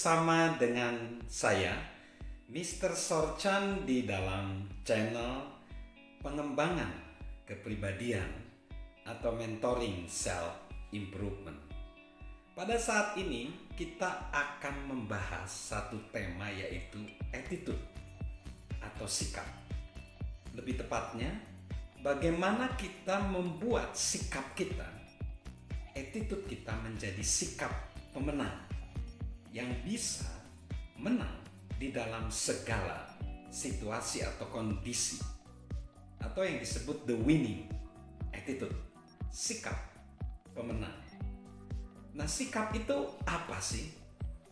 Sama dengan saya, Mr. Sorchan di dalam channel pengembangan kepribadian atau mentoring self improvement. Pada saat ini kita akan membahas satu tema, yaitu attitude atau sikap. Lebih tepatnya, bagaimana kita membuat sikap kita, attitude kita menjadi sikap pemenang yang bisa menang di dalam segala situasi atau kondisi, atau yang disebut the winning attitude, sikap pemenang. Nah, sikap itu apa sih?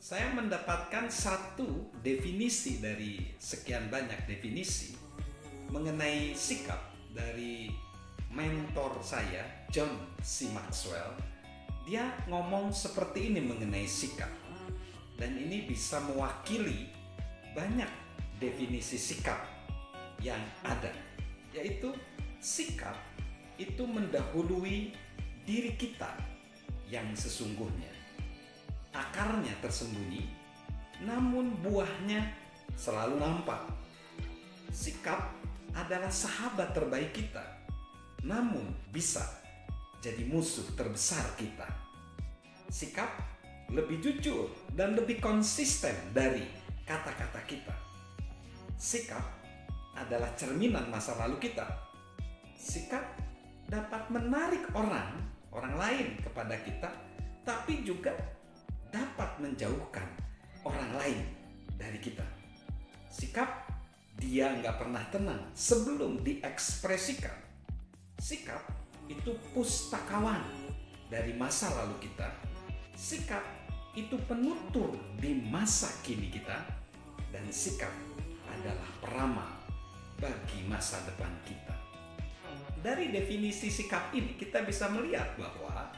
Saya mendapatkan satu definisi dari sekian banyak definisi mengenai sikap dari mentor saya, John C. Maxwell. Dia ngomong seperti ini mengenai sikap. Dan ini bisa mewakili banyak definisi sikap yang ada, yaitu sikap itu mendahului diri kita yang sesungguhnya. Akarnya tersembunyi, namun buahnya selalu nampak. Sikap adalah sahabat terbaik kita, namun bisa jadi musuh terbesar kita. Sikap lebih jujur dan lebih konsisten dari kata-kata kita. Sikap adalah cerminan masa lalu kita. Sikap dapat menarik orang lain kepada kita, tapi juga dapat menjauhkan orang lain dari kita. Sikap, dia nggak pernah tenang sebelum diekspresikan. Sikap itu pustakawan dari masa lalu kita. Sikap itu penutur di masa kini kita, dan sikap adalah peramal bagi masa depan kita. Dari definisi sikap ini kita bisa melihat bahwa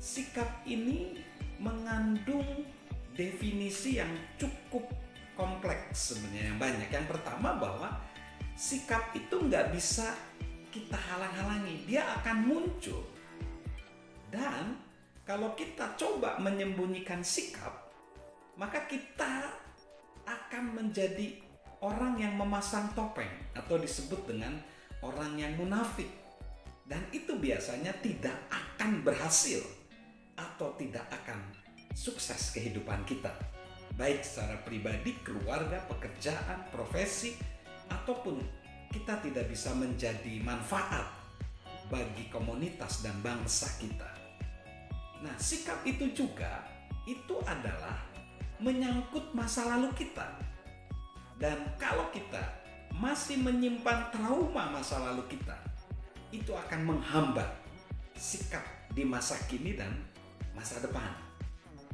sikap ini mengandung definisi yang cukup kompleks sebenarnya, banyak. Yang pertama, bahwa sikap itu nggak bisa kita halang-halangi, dia akan muncul. Dan kalau kita coba menyembunyikan sikap, maka kita akan menjadi orang yang memasang topeng atau disebut dengan orang yang munafik. Dan itu biasanya tidak akan berhasil atau tidak akan sukses kehidupan kita, baik secara pribadi, keluarga, pekerjaan, profesi, ataupun kita tidak bisa menjadi manfaat bagi komunitas dan bangsa kita. Nah, sikap itu juga adalah menyangkut masa lalu kita. Dan kalau kita masih menyimpan trauma masa lalu kita, itu akan menghambat sikap di masa kini dan masa depan.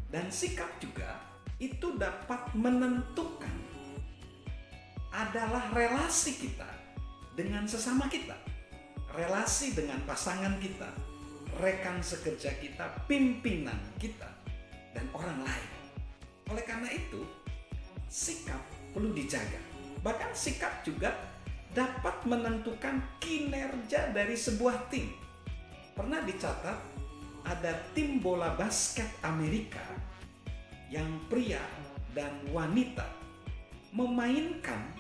Dan sikap juga itu dapat menentukan adalah relasi kita dengan sesama kita, relasi dengan pasangan kita, rekan sekerja kita, pimpinan kita, dan orang lain. Oleh karena itu, sikap perlu dijaga. Bahkan sikap juga dapat menentukan kinerja dari sebuah tim. Pernah dicatat ada tim bola basket Amerika yang pria dan wanita memainkan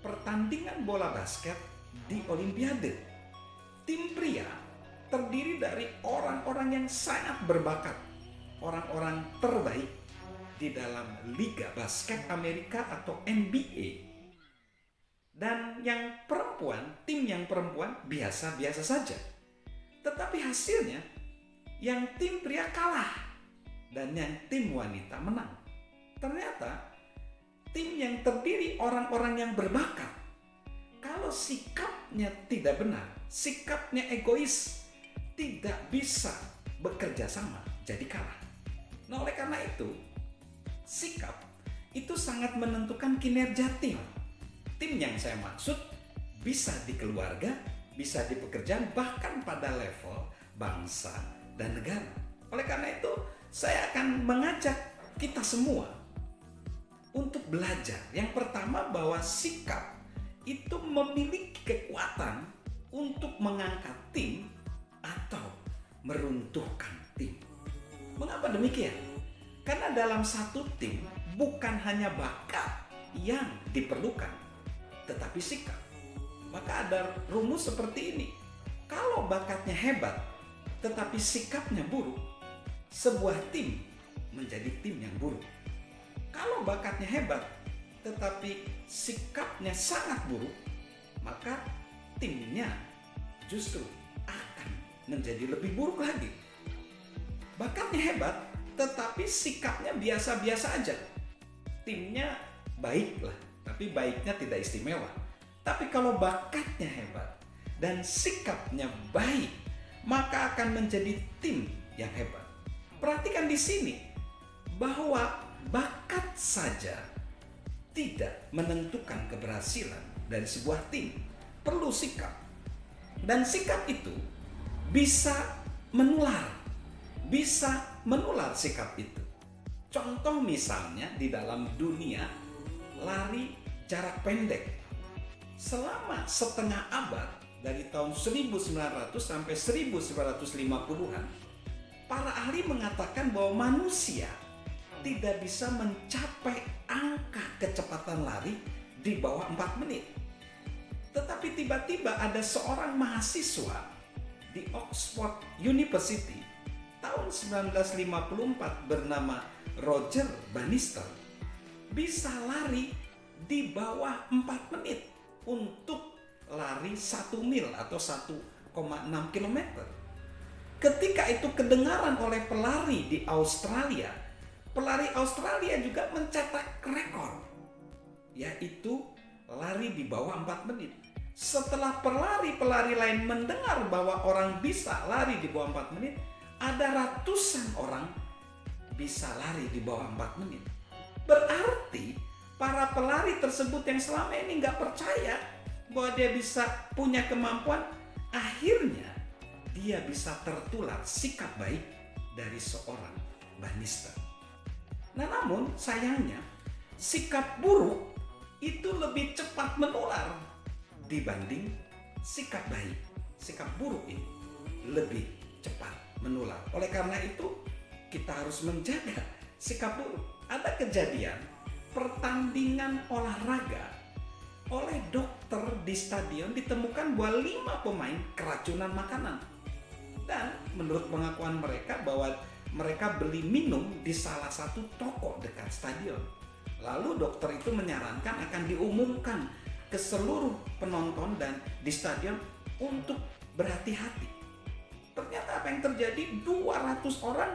pertandingan bola basket di Olimpiade. Tim pria terdiri dari orang-orang yang sangat berbakat, orang-orang terbaik di dalam Liga Basket Amerika atau NBA. Dan yang perempuan, tim yang perempuan biasa-biasa saja. Tetapi hasilnya, yang tim pria kalah dan yang tim wanita menang. Ternyata, tim yang terdiri orang-orang yang berbakat, kalau sikapnya tidak benar, sikapnya egois, tidak bisa bekerja sama, jadi kalah. Nah, oleh karena itu, sikap itu sangat menentukan kinerja tim. Tim yang saya maksud bisa di keluarga, bisa di pekerjaan, bahkan pada level bangsa dan negara. Oleh karena itu, saya akan mengajak kita semua untuk belajar. Yang pertama, bahwa sikap itu memiliki kekuatan untuk mengangkat tim atau meruntuhkan tim. Mengapa demikian? Karena dalam satu tim bukan hanya bakat yang diperlukan, tetapi sikap. Maka ada rumus seperti ini. Kalau bakatnya hebat, tetapi sikapnya buruk, sebuah tim menjadi tim yang buruk. Kalau bakatnya hebat, tetapi sikapnya sangat buruk, maka timnya justru akan menjadi lebih buruk lagi. Bakatnya hebat, tetapi sikapnya biasa-biasa aja. Timnya baiklah, tapi baiknya tidak istimewa. Tapi kalau bakatnya hebat dan sikapnya baik, maka akan menjadi tim yang hebat. Perhatikan di sini bahwa bakat saja tidak menentukan keberhasilan dari sebuah tim. Perlu sikap. Dan sikap itu bisa menular. Bisa menular sikap itu. Contoh misalnya di dalam dunia lari jarak pendek. Selama setengah abad, dari tahun 1900 sampai 1950-an, para ahli mengatakan bahwa manusia tidak bisa mencapai angka kecepatan lari di bawah 4 menit. Tetapi tiba-tiba ada seorang mahasiswa di Oxford University tahun 1954 bernama Roger Bannister bisa lari di bawah 4 menit untuk lari 1 mil atau 1,6 km. Ketika itu kedengaran oleh pelari di Australia, pelari Australia juga mencetak rekor, yaitu lari di bawah 4 menit. Setelah pelari-pelari lain mendengar bahwa orang bisa lari di bawah 4 menit, ada ratusan orang bisa lari di bawah 4 menit. Berarti para pelari tersebut yang selama ini nggak percaya bahwa dia bisa punya kemampuan, akhirnya dia bisa tertular sikap baik dari seorang Bannister. Nah, namun sayangnya sikap buruk itu lebih cepat menular dibanding sikap baik. Sikap buruk ini lebih cepat menular. Oleh karena itu kita harus menjaga sikap buruk. Ada kejadian pertandingan olahraga, oleh dokter di stadion ditemukan bahwa 5 pemain keracunan makanan. Dan menurut pengakuan mereka bahwa mereka beli minum di salah satu toko dekat stadion. Lalu dokter itu menyarankan akan diumumkan ke seluruh penonton dan di stadion untuk berhati-hati. Ternyata apa yang terjadi, 200 orang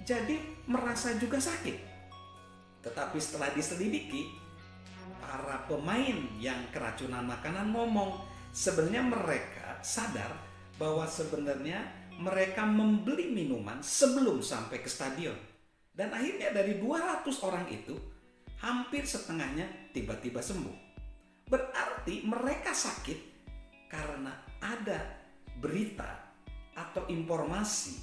jadi merasa juga sakit. Tetapi setelah diselidiki, para pemain yang keracunan makanan ngomong, sebenarnya mereka sadar bahwa sebenarnya mereka membeli minuman sebelum sampai ke stadion. Dan akhirnya dari 200 orang itu, hampir setengahnya tiba-tiba sembuh. Berarti mereka sakit karena ada berita atau informasi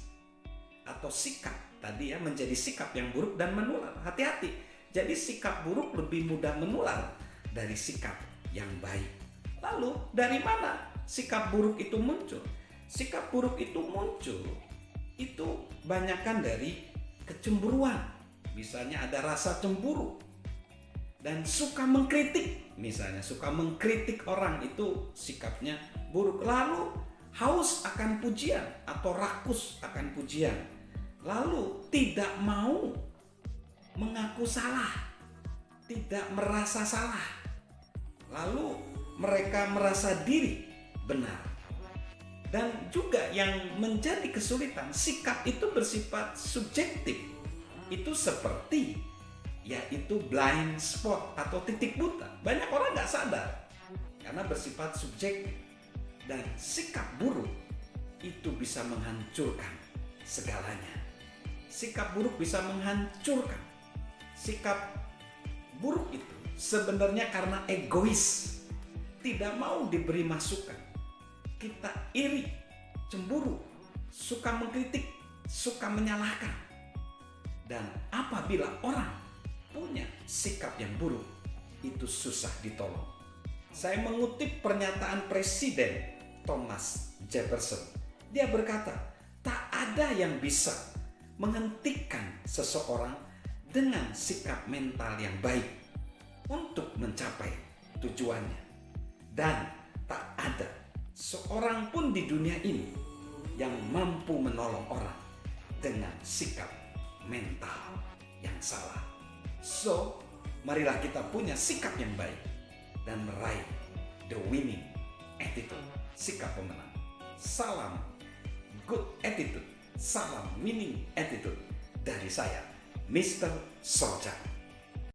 atau sikap tadi ya, menjadi sikap yang buruk dan menular. Hati-hati. Jadi sikap buruk lebih mudah menular dari sikap yang baik. Lalu dari mana sikap buruk itu muncul? Sikap buruk itu muncul itu banyakkan dari kecemburuan. Misalnya ada rasa cemburu dan suka mengkritik. Misalnya suka mengkritik orang, itu sikapnya buruk. Lalu haus akan pujian atau rakus akan pujian. Lalu tidak mau mengaku salah, tidak merasa salah. Lalu mereka merasa diri benar. Dan juga yang menjadi kesulitan, sikap itu bersifat subjektif. Itu seperti yaitu blind spot atau titik buta. Banyak orang nggak sadar karena bersifat subjektif. Dan sikap buruk itu bisa menghancurkan segalanya. Sikap buruk bisa menghancurkan. Sikap buruk itu sebenarnya karena egois, tidak mau diberi masukan. Kita iri, cemburu, suka mengkritik, suka menyalahkan. Dan apabila orang punya sikap yang buruk, itu susah ditolong. Saya mengutip pernyataan Presiden Thomas Jefferson. Dia berkata, tak ada yang bisa menghentikan seseorang dengan sikap mental yang baik untuk mencapai tujuannya. Dan tak ada seorang pun di dunia ini yang mampu menolong orang dengan sikap mental yang salah. So, marilah kita punya sikap yang baik dan meraih the winning attitude, sikap pemenang. Salam good attitude, salam winning attitude dari saya, Mr. Soja.